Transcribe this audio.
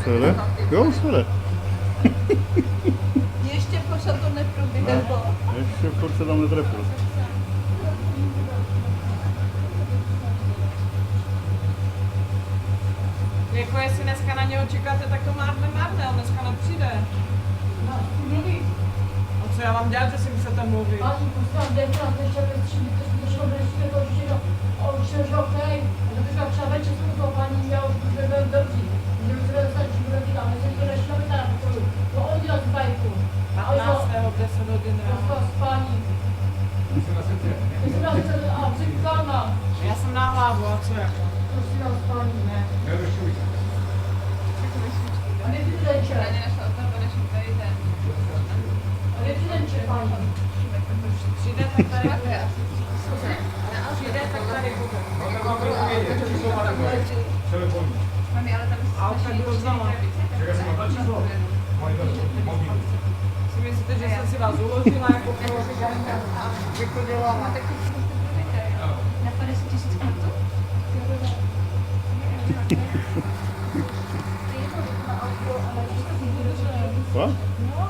se jde? Jo, už se jde. Ještě pořád to neproběhlo. Ještě furt se tam netrefil. Jako jestli dneska na něho čekáte, tak to márné, on dneska nepřijde. Mluví. A co já mám dělat, že si chcete mluvit? Ani poznám, dejte na ten čepec, či by to šlo blízké to určitě, a určitě, že okej, a to třeba večer jsem to paní, já už budeme dobří. Můžeme se dostat, že budeme říkat, my se to nešlo by teda pokoju. To on dělal z bajku. 15. 10 hodin ráno. Dostal spání. Myslím na srdce, a říkal nám. Já jsem na hlavu, a co jako? Prosím na spání. Ne. A kde ty ten čep? A kde ty ten čep, paní? Přijde, tak tady bude. Přijde, tak tady bude. A tak bylo znamená. Si myslíte, že jsem si vás uložila jako vychodila? Na 50 000 korun? Co? No,